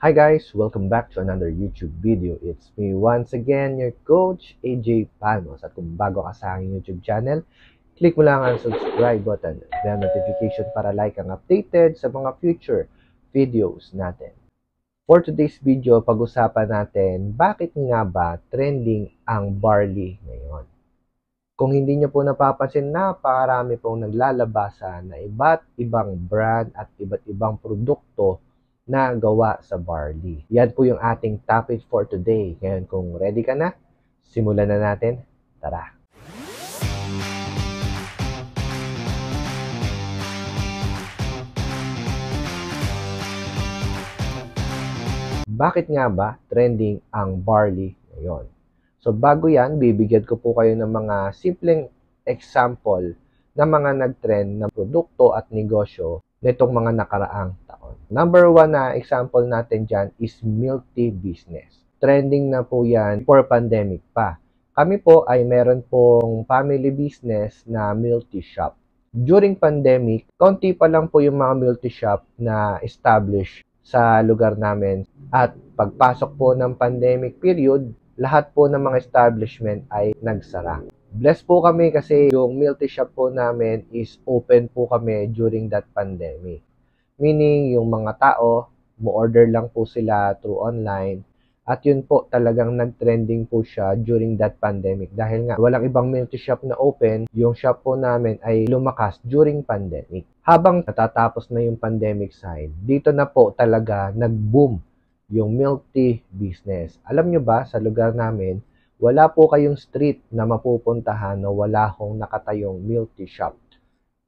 Hi guys! Welcome back to another YouTube video. It's me once again, your coach, AJ Panos. At kung bago ka sa aking YouTube channel, click mo lang ang subscribe button at bell notification para like ang updated sa mga future videos natin. For today's video, pag-usapan natin bakit nga ba trending ang barley ngayon. Kung hindi nyo po napapansin, napakarami pong naglalabasan na iba't ibang brand at iba't ibang produkto na gawa sa barley. Yan po yung ating topic for today. Ngayon, kung ready ka na, simulan na natin. Tara! Bakit nga ba trending ang barley ngayon? So bago yan, bibigyan ko po kayo ng mga simpleng example na mga nag-trend na produkto at negosyo nitong mga nakaraang taon. Number one na example natin dyan is milk tea business. Trending na po yan before pandemic pa. Kami po ay meron pong family business na milk tea shop. During pandemic, konti pa lang po yung mga milk tea shop na established sa lugar namin. At pagpasok po ng pandemic period, lahat po ng mga establishment ay nagsara. Blessed po kami kasi yung milk tea shop po namin is open po kami during that pandemic. Meaning, yung mga tao, mo-order lang po sila through online. At yun po, talagang nag-trending po siya during that pandemic. Dahil nga, walang ibang milk tea shop na open, yung shop po namin ay lumakas during pandemic. Habang natatapos na yung pandemic side, dito na po talaga nag-boom yung milk tea business. Alam nyo ba, sa lugar namin, wala po kayong street na mapupuntahan na wala hong nakatayong milk tea shop.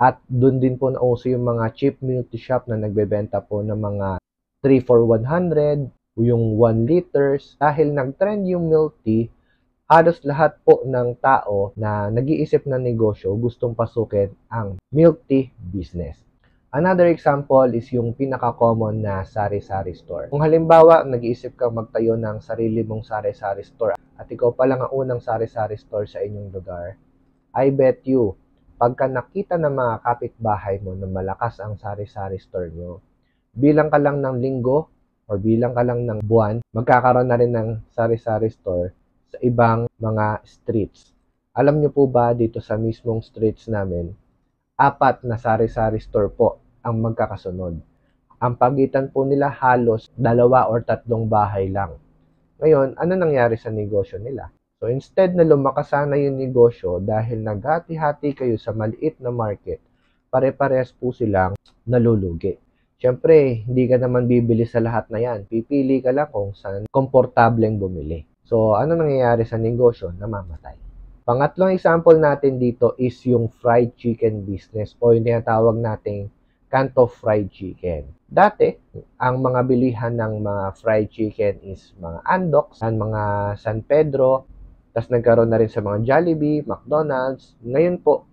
At doon din po nauso yung mga cheap milk tea shop na nagbebenta po ng mga 3 for 100, yung 1 liters. Dahil nag-trend yung milk tea, halos lahat po ng tao na nag-iisip ng negosyo gustong pasukin ang milk tea business. Another example is yung pinaka-common na sari-sari store. Kung halimbawa, nag-iisip kang magtayo ng sarili mong sari-sari store at ikaw pa lang ang unang sari-sari store sa inyong lugar, I bet you, pagka nakita ng mga kapitbahay mo na malakas ang sari-sari store nyo, bilang ka lang ng linggo or bilang ka lang ng buwan, magkakaroon na rin ng sari-sari store sa ibang mga streets. Alam nyo po ba dito sa mismong streets namin, 4 na sari-sari store po ang magkakasunod. Ang pagitan po nila halos 2 or 3 bahay lang. Ngayon, ano nangyari sa negosyo nila? So instead na lumakas sana yung negosyo dahil naghati-hati kayo sa maliit na market, pare-parehas po silang nalulugi. Siyempre, hindi ka naman bibili sa lahat na yan. Pipili ka lang kung saan komportableng bumili. So, ano nangyayari sa negosyo? Namamatay. Pangatlong example natin dito is yung fried chicken business o yung tinatawag nating Kanto Fried Chicken. Dati, ang mga bilihan ng mga fried chicken is mga Andox, mga San Pedro, tapos nagkaroon na rin sa mga Jollibee, McDonald's. Ngayon po,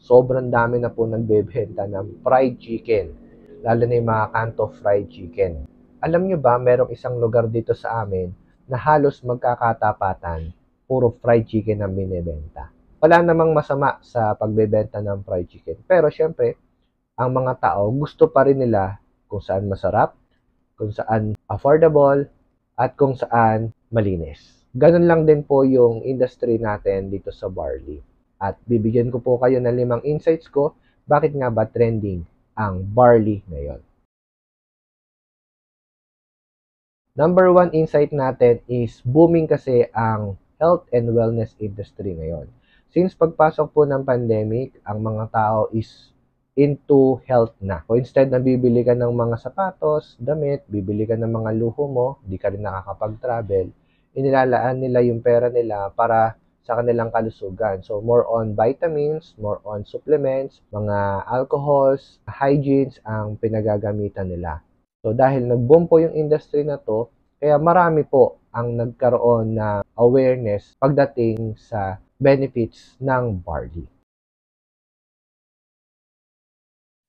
sobrang dami na po nagbebenta ng fried chicken, lalo na yung mga Kanto Fried Chicken. Alam nyo ba, merong isang lugar dito sa amin na halos magkakatapatan, puro fried chicken ang binibenta. Wala namang masama sa pagbebenta ng fried chicken. Pero syempre, ang mga tao gusto pa rin nila kung saan masarap, kung saan affordable, at kung saan malinis. Ganun lang din po yung industry natin dito sa barley. At bibigyan ko po kayo ng 5 insights ko bakit nga ba trending ang barley ngayon. Number 1 insight natin is booming kasi ang health and wellness industry ngayon. Since pagpasok po ng pandemic, ang mga tao is into health na. So instead na bibili ka ng mga sapatos, damit, bibili ka ng mga luho mo, di ka rin nakakapag-travel, inilalaan nila yung pera nila para sa kanilang kalusugan. So more on vitamins, more on supplements, mga alcohols, hygienes ang pinagagamitan nila. So dahil nag-boom po yung industry na to, kaya marami po ang nagkaroon na awareness pagdating sa benefits ng barley.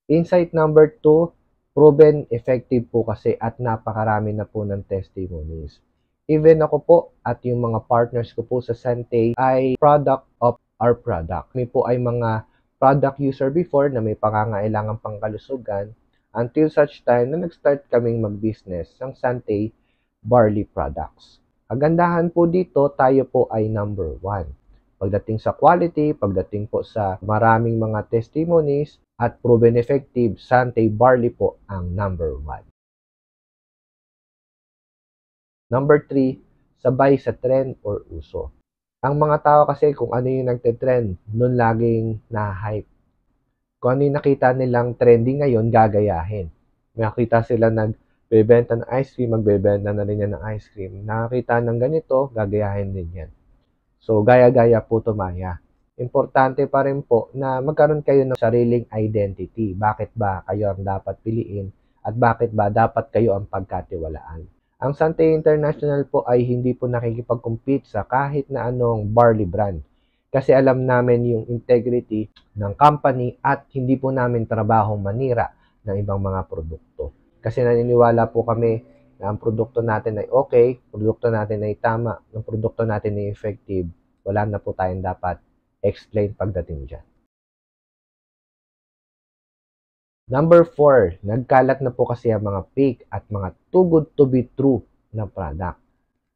Insight number 2, proven effective po kasi at napakarami na po ng testimonies. Even ako po at yung mga partners ko po sa Sante ay product of our product. Kami po ay mga product user before na may pangangailangan pangkalusugan until such time na nag-start kaming mag-business ng Sante Barley Products. Kagandahan po dito, tayo po ay number 1. Pagdating sa quality, pagdating po sa maraming mga testimonies at proven effective, Sante Barley po ang number 1. Number 3, sabay sa trend or uso. Ang mga tao kasi kung ano yung nagte-trend, nun laging na-hype. Kung ano yung nakita nilang trending ngayon, gagayahin. Nakita sila nagbebenta ng ice cream, magbebenta na rin yan ng ice cream. Nakakita ng ganito, gagayahin din yan. So, gaya-gaya po tumaya. Importante pa rin po na magkaroon kayo ng sariling identity. Bakit ba kayo ang dapat piliin at bakit ba dapat kayo ang pagkatiwalaan? Ang Sante International po ay hindi po nakikipag-compete sa kahit na anong barley brand. Kasi alam namin yung integrity ng company at hindi po namin trabahong manira ng ibang mga produkto. Kasi naniniwala po kami na ang produkto natin ay okay, produkto natin ay tama, ang produkto natin ay effective, wala na po tayong dapat explain pagdating dyan. Number 4, nagkalat na po kasi ang mga fake at mga too good to be true na product.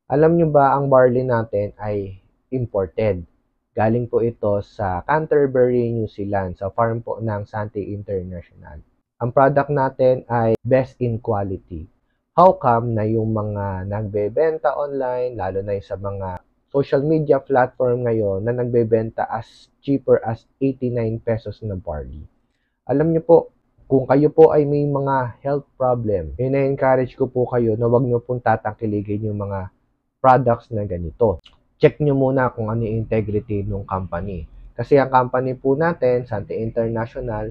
Alam nyo ba ang barley natin ay imported? Galing po ito sa Canterbury, New Zealand, sa farm po ng Sante International. Ang product natin ay best in quality. How come na yung mga nagbebenta online, lalo na sa mga social media platform ngayon na nagbebenta as cheaper as 89 pesos na barley? Alam nyo po, kung kayo po ay may mga health problem, ina-encourage ko po kayo na wag nyo pong tatangkiligin yung mga products na ganito. Check nyo muna kung ano yung integrity ng company. Kasi ang company po natin, Sante International,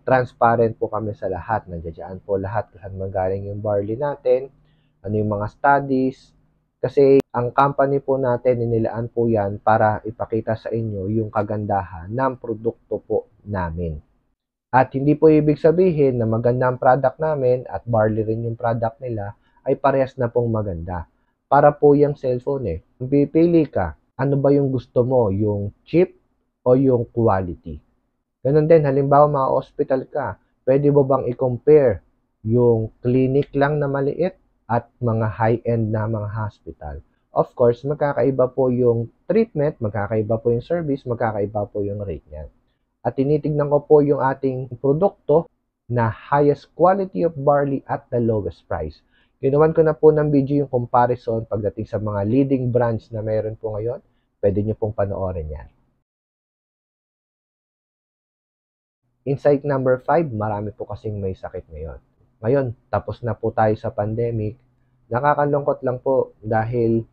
transparent po kami sa lahat. Nandiyan po lahat saan magaling yung barley natin, ano yung mga studies. Kasi ang company po natin, inilaan po yan para ipakita sa inyo yung kagandahan ng produkto po namin. At hindi po ibig sabihin na maganda ang product namin at barley rin yung product nila ay parehas na pong maganda. Para po yung cellphone eh. Pipili ka, ano ba yung gusto mo? Yung cheap o yung quality? Ganun din, halimbawa mga hospital ka, pwede mo bang i-compare yung clinic lang na maliit at mga high-end na mga hospital? Of course, magkakaiba po yung treatment, magkakaiba po yung service, magkakaiba po yung rate niyan. At tinitignan ko po yung ating produkto na highest quality of barley at the lowest price. Ginawan ko na po ng video yung comparison pagdating sa mga leading brands na mayroon po ngayon. Pwede nyo pong panoorin yan. Insight number 5, marami po kasing may sakit ngayon. Ngayon, tapos na po tayo sa pandemic. Nakakalungkot lang po dahil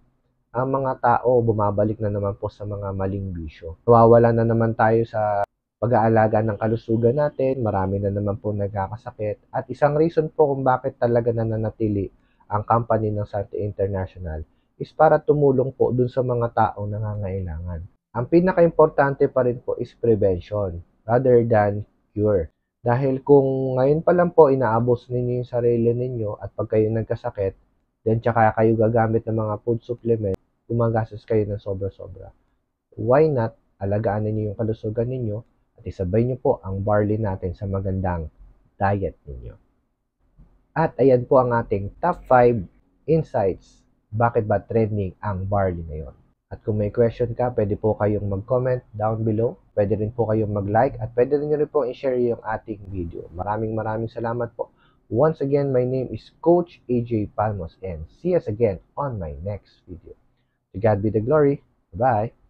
ang mga tao bumabalik na naman po sa mga maling bisyo. Nawawala na naman tayo sa pag-aalaga ng kalusugan natin, marami na naman po nagkakasakit. At isang reason po kung bakit talaga nananatili ang company ng Sante International is para tumulong po dun sa mga taong nangangailangan. Ang pinaka-importante pa rin po is prevention rather than cure. Dahil kung ngayon pa lang po inaabos ninyo yung sarili ninyo at pag kayo nagkasakit, then tsaka kayo gagamit ng mga food supplement, gumagastos kayo ng sobra-sobra. Why not alagaan ninyo yung kalusugan ninyo at isabay nyo po ang barley natin sa magandang diet ninyo. At ayan po ang ating top 5 insights. Bakit ba trending ang barley ngayon? At kung may question ka, pwede po kayong mag-comment down below. Pwede rin po kayong mag-like at pwede rin po i-share yung ating video. Maraming salamat po. Once again, my name is Coach AJ Palmos and see us again on my next video. To God be the glory. Bye!